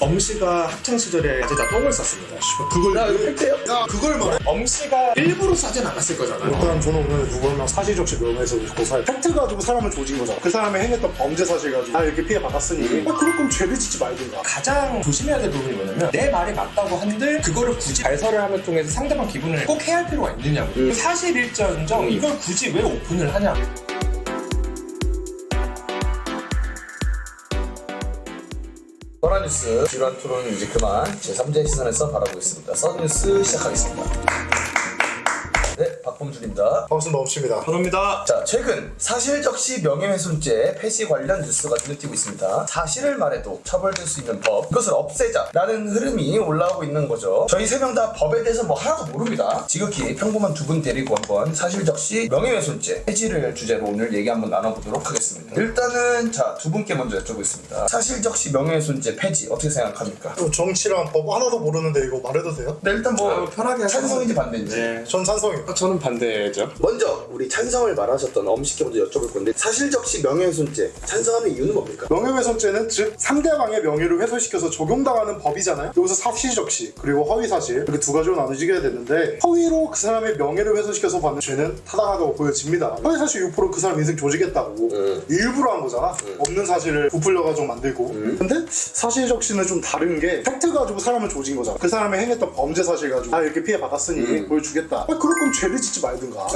엄씨가 학창시절에 이제 나 똥을 쌌습니다. 그걸 야 이거 팩트예요? 야 그걸 말해? 엄씨가 일부러 싸진 않았을 거잖아요. 일단 저는 오늘 누구나 사실적시 명예훼손 고소할 팩트 가지고 사람을 조진 거잖아. 그 사람이 행했던 범죄 사실 가지고 다 이렇게 피해 받았으니 그럴 거면 죄를 짓지 말든가. 가장 조심해야 될 부분이 뭐냐면 내 말이 맞다고 한들 그거를 굳이 발설을 하면 통해서 상대방 기분을 꼭 해야 할 필요가 있느냐고. 사실일전정 이걸 굳이 왜 오픈을 하냐. 써라뉴스 지루한 토론은 이제 그만 제3자의 시선에서 바라보겠습니다. 써라뉴스 시작하겠습니다. 네, 박범준입니다. 반갑습니다. 없습니다. 그럽니다. 자, 최근 사실적시 명예훼손죄 폐지 관련 뉴스가 눈에 띄고 있습니다. 사실을 말해도 처벌될 수 있는 법, 이것을 없애자라는 흐름이 올라오고 있는 거죠. 저희 세 명 다 법에 대해서 뭐 하나도 모릅니다. 지극히 평범한 두 분 데리고 한번 사실적시 명예훼손죄 폐지를 주제로 오늘 얘기 한번 나눠보도록 하겠습니다. 일단은 자, 두 분께 먼저 여쭤보겠습니다. 사실적시 명예훼손죄 폐지 어떻게 생각합니까? 정치랑 법 하나도 모르는데 이거 말해도 돼요? 네, 일단 뭐 편하게 찬성인지 반대인지. 네. 전 찬성이에요. 저는 반대죠. 먼저 우리 찬성을 말하셨던 엄씨께 먼저 여쭤볼 건데 사실적시 명예훼손죄 찬성하는 이유는 뭡니까? 명예훼손죄는 즉 상대방의 명예를 훼손시켜서 적용당하는 법이잖아요. 여기서 사실적시 그리고 허위사실 이렇게 두 가지로 나눠지게 됐는데 허위로 그 사람의 명예를 훼손시켜서 받는 죄는 타당하다고 보여집니다. 허위사실 유포로 그 사람 인생 조지겠다고 일부러 한 거잖아. 없는 사실을 부풀려가지고 만들고. 근데 사실적시는 좀 다른 게 팩트 가지고 사람을 조진 거잖아. 그 사람이 행했던 범죄 사실 가지고 다 이렇게 피해 받았으니 보여주겠다. 그럴 거면 죄를 짓지 말든가.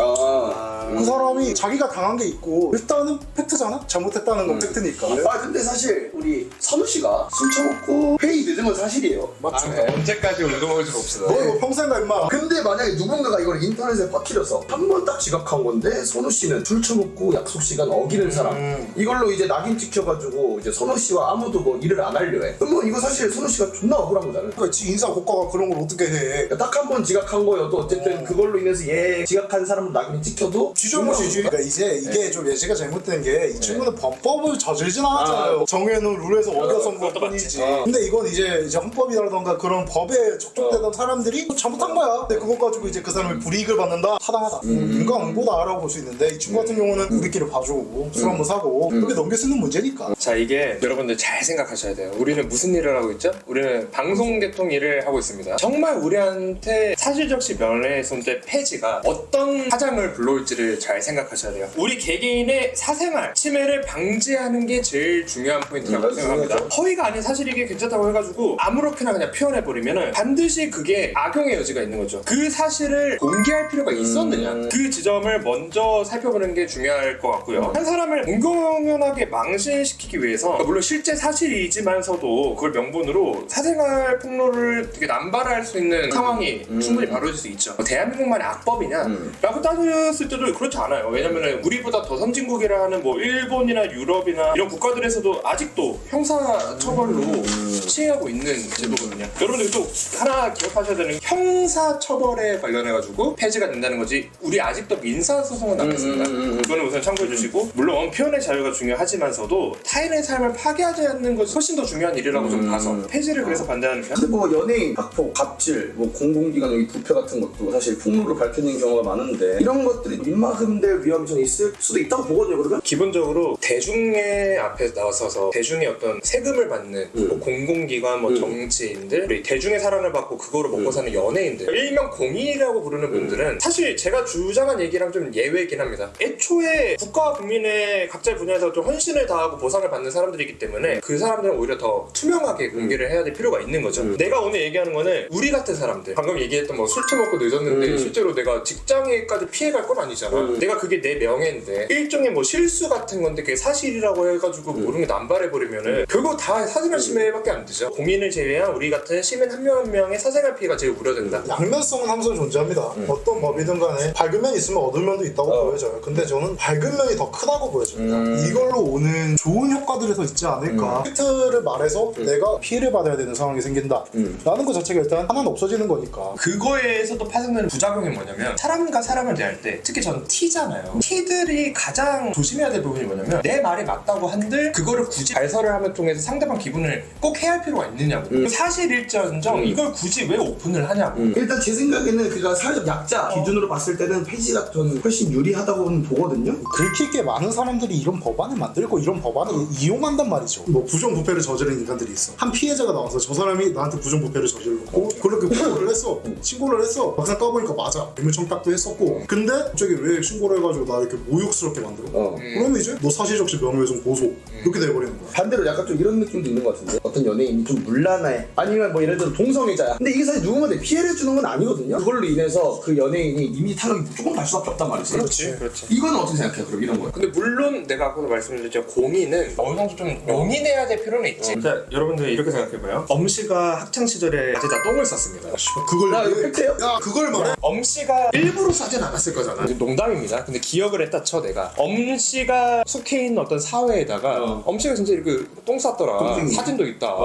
그 사람이 자기가 당한 게 있고 일단은 팩트잖아? 잘못했다는 건 팩트니까. 아 근데 사실 우리 선우 씨가 술 처먹고 회의 늦은 건 사실이에요. 맞죠? 언제까지 운동을 좀 봅시다. 너 이거 평생 가 임마. 근데 만약에 누군가가 이걸 인터넷에 퍼뜨려서 한 번 딱 지각한 건데 선우 씨는 술 처먹고 약속 시간 어기는 사람 이걸로 이제 낙인 찍혀가지고 이제 선우 씨와 아무도 뭐 일을 안 하려 해. 그러면 이거 사실 선우 씨가 존나 억울한 거잖아요. 그러니까 인사 고가가 그런 걸 어떻게 해? 딱 한 번 지각한 거여도 어쨌든 그걸로 인해서 얘 지각한 사람은 낙인이 찍혀도 지저분이지. 그러니까 이제 이게 좀 예시가 잘못된 게 이 친구는 범법을 저질진 않았잖아요. 정해놓은 룰에서 어겨선 것뿐이지. 근데 이건 이제 헌법이라던가 그런 법에 적용되던 사람들이 잘못한 거야. 근데 그것 가지고 이제 그 사람이 불이익을 받는다? 타당하다. 인과응보다라고 볼 수 있는데 이 친구 같은 경우는 우리끼리 봐주고 술 한번 사고 그렇게 넘길 수 있는 문제니까. 자, 이게 여러분들 잘 생각하셔야 돼요. 우리는 무슨 일을 하고 있죠? 우리는 방송 개통 일을 하고 있습니다. 정말 우리한테 사실적시 명예훼손죄 폐지가 어떤 파장을 불러올지를 잘 생각하셔야 돼요. 우리 개개인의 사생활 침해를 방지하는 게 제일 중요한 포인트라고 생각합니다. 허위가 아닌 사실이게 괜찮다고 해가지고 아무렇게나 그냥 표현해버리면은 반드시 그게 악용의 여지가 있는 거죠. 그 사실을 공개할 필요가 있었느냐, 그 지점을 먼저 살펴보는 게 중요할 것 같고요. 한 사람을 공공연하게 망신시키기 위해서 물론 실제 사실이지만서도 그걸 명분으로 사생활 폭로를 되게 남발할 수 있는 상황이 충분히 벌어질 수 있죠. 대한민국만의 악법이냐? 라고 따졌을 때도 그렇지 않아요. 왜냐면 우리보다 더 선진국이라 하는 뭐 일본이나 유럽이나 이런 국가들에서도 아직도 형사처벌로 시행하고 있는 제도거든요. 여러분들 또 하나 기억하셔야 되는 게 형사처벌에 관련해가지고 폐지가 된다는 거지 우리 아직도 민사소송은 남았습니다. 그거는 우선 참고해 주시고 물론 표현의 자유가 중요하지만서도 타인의 삶을 파괴하지 않는 것이 훨씬 더 중요한 일이라고 좀 봐서 폐지를 그래서 반대하는 편. 근데 뭐 연예인, 학폭, 갑질, 뭐 공공기관 여기 부패 같은 것도 사실 폭로로 밝혀진 경우가 많은데 이런 것들이 민망될 위험이 좀 있을 수도 있다고 보거든요. 그러면 기본적으로 대중의 앞에 나서서 대중의 어떤 세금을 받는 뭐 공공기관, 뭐 정치인들, 우리 대중의 사랑을 받고 그거로 먹고 사는 연예인들, 일명 공익이라고 부르는 분들은 사실 제가 주장한 얘기랑 좀 예외이긴 합니다. 애초에 국가와 국민의 각자의 분야에서 좀 헌신을 다하고 보상을 받는 사람들이기 때문에 그 사람들은 오히려 더 투명하게 공개를 해야 될 필요가 있는 거죠. 내가 오늘 얘기하는 거는 우리 같은 사람들, 방금 얘기했던 뭐 술 처먹고 늦었는데 실제로 내가 직장에까지 피해갈 건 아니잖아. 내가 그게 내 명예인데 일종의 뭐 실수 같은 건데 그게 사실이라고 해가지고 모르는 게 남발해버리면은 결국 다 사생활 침해밖에 안 되죠. 공인을 제외한 우리 같은 시민 한 명 한 명의 사생활 피해가 제일 우려된다. 양면성은 항상 존재합니다. 어떤 법이든 간에 밝은 면이 있으면 어두운 면도 있다고 보여져요. 근데 저는 밝은 면이 더 크다고 보여집니다. 이걸로 오는 좋은 효과들이 더 있지 않을까. 팩트를 말해서 내가 피해를 받아야 되는 상황이 생긴다 라는 것 자체가 일단 하나는 없어지는 거니까. 그거에서도 파생되는 부작용이 뭐냐면 사람이 사람과 사람을 대할 때 특히 전 T잖아요. T들이 가장 조심해야 될 부분이 뭐냐면 내 말이 맞다고 한들 그거를 굳이 발설을 하면 통해서 상대방 기분을 꼭 해야 할 필요가 있느냐고. 사실일지언정 이걸 굳이 왜 오픈을 하냐고. 일단 제 생각에는 그가 사회적 약자 기준으로 봤을 때는 폐지가 저는 훨씬 유리하다고 보거든요. 긁히게 많은 사람들이 이런 법안을 만들고 이런 법안을 이용한단 말이죠. 뭐 부정부패를 저지른 인간들이 있어. 한 피해자가 나와서 저 사람이 나한테 부정부패를 저질렀고 그렇게 신고를 했어. 신고를 했어. 막상 까보니까 맞아. 의무청탁도 했었고. 근데 갑자기 왜 신고를 해가지고 나 이렇게 모욕스럽게 만들어? 그러면 이제 너 사실적시 명예훼손 고소 이렇게 돼버리는 거야. 반대로 약간 좀 이런 느낌도 있는 것 같은데 어떤 연예인이 좀 문란해 아니면 뭐 예를 들어 동성애자야 근데 이게 사실 누군가한테 피해를 주는 건 아니거든요. 그걸로 인해서 그 연예인이 이미 타격이 무조건 갈 수밖에 없단 말이지. 그렇지. 이거는 어떻게 생각해? 그럼 이런 거 근데 물론 내가 아까도 말씀드렸지만 공인은 어느 정도 좀 용인해야 될 필요는 있지. 자, 여러분들 이렇게 생각해봐요. 엄씨가 학창시절에 사제자 똥을 쌌습니다. 그걸 나 이거 팩트예요? 야 그걸 말해? 엄씨가 일부러 싸진 않았을 거잖아. 농담입니다. 근데 기억을 했다 쳐 내가. 엄씨가 속해 있는 어떤 사회에다가 엄씨가 진짜 이렇게 똥 쌌더라. 똥쟁이. 사진도 있다.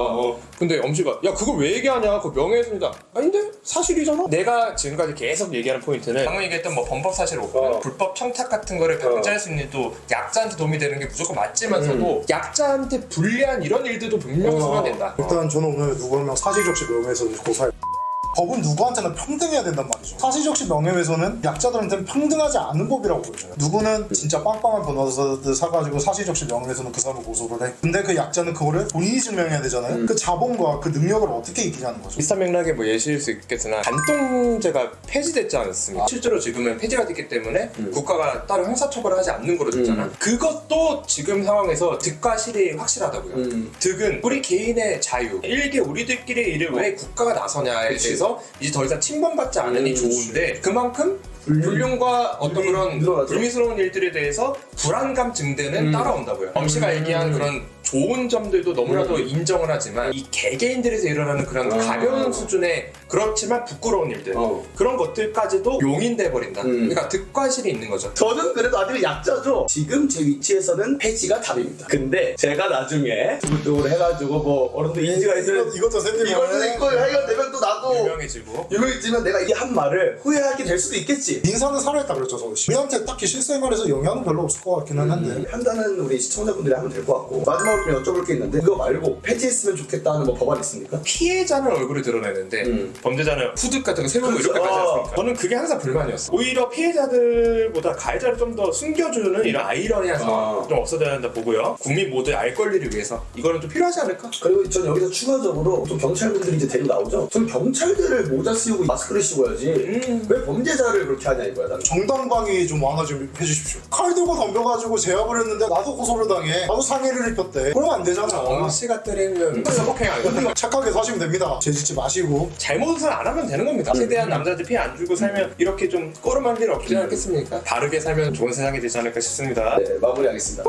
근데 엄씨가 야 그걸 왜 얘기하냐? 그거 명예훼손이다. 아닌데? 사실이잖아. 내가 지금까지 계속 얘기하는 포인트는 방금 얘기했던 뭐 범법 사실 오고 불법 청탁 같은 거를 방지할 수 있는 또 약자한테 도움이 되는 게 무조건 맞지만서도 약자한테 불리한 이런 일들도 분명 소화된다. 일단 저는 오늘 누구 한 명 사실적시 명예훼손을 고소할. 법은 누구한테나 평등해야 된단 말이죠. 사실적시 명예훼손은 약자들한테는 평등하지 않은 법이라고 보여져요. 누구는 진짜 빵빵한 변호사들 사가지고 사실적시 명예훼손은 그 사람을 고소를 해. 근데 그 약자는 그거를 본인이 증명해야 되잖아요. 그 자본과 그 능력을 어떻게 이기냐는 거죠. 비슷한 맥락의 뭐 예시일 수 있겠으나 간통죄가 폐지됐지 않았습니까? 실제로 지금은 폐지가 됐기 때문에 국가가 따로 형사처벌을 하지 않는 거로 됐잖아. 그것도 지금 상황에서 득과 실이 확실하다고요. 득은 우리 개인의 자유, 일개 우리들끼리의 일을 왜 국가가 나서냐에 대해서 이제 더 이상 침범받지 않으니 좋은데 그만큼 불륜과 어떤 그런 늘어나죠. 불미스러운 일들에 대해서 불안감 증대는 따라온다고요. 엄씨가 얘기한 그런 좋은 점들도 너무나도 인정을 하지만 이 개개인들에서 일어나는 그런 가벼운 수준의 그렇지만 부끄러운 일들 그런 것들까지도 용인돼 버린다. 그러니까 득과실이 있는 거죠. 저는 그래도 아직 약자죠. 지금 제 위치에서는 폐지가 답입니다. 근데 제가 나중에 두글두글 해가지고 뭐 어른도 인지가 있을 이것도 샌드위치. 이거는 이거 해결되면 또 나도 유명해지고 유명해지면 내가 이 한 말을 후회하게 될 수도 있겠지. 민사는 살아있다 그랬죠 서울시. 우리한테 딱히 실생활에서 영향은 별로 없을 것 같기는 한데. 판단은 우리 시청자분들이 하면 될 것 같고 마지막으로 좀 여쭤볼 게 있는데 그거 말고 폐지했으면 좋겠다는 뭐 법안 있습니까? 피해자는 얼굴을 드러내는데 범죄자는 후드 같은 거 세우고 그렇죠. 이렇게까지 했으니까 저는 그게 항상 불만이었어. 오히려 피해자들보다 가해자를 좀 더 숨겨주는 이런 아이러니한 상황 좀 없어져야 된다 보고요. 국민 모두의 알 권리를 위해서 이거는 좀 필요하지 않을까? 그리고 전 여기서 추가적으로 또 경찰분들이 이제 데리고 나오죠. 전 경찰들을 모자 쓰고 마스크를 씌워야지 왜 범죄자를 그렇게 하냐 이거야 나는. 정당방위 좀 완화 좀 해주십시오. 칼 들고 덤벼가지고 제압을 했는데 나도 고소를 당해. 나도 상해를 입혔대. 그러면 안 되잖아. 엄씨가 때리면 성폭행 아니야? 착하게 사시면 됩니다. 죄짓지 마시고. 잘못을 안 하면 되는 겁니다. 최대한 남자들 피해 안 주고 살면 이렇게 좀 꼬름한 일 없지 않겠습니까? 바르게 살면 좋은 세상이 되지 않을까 싶습니다. 네, 마무리하겠습니다.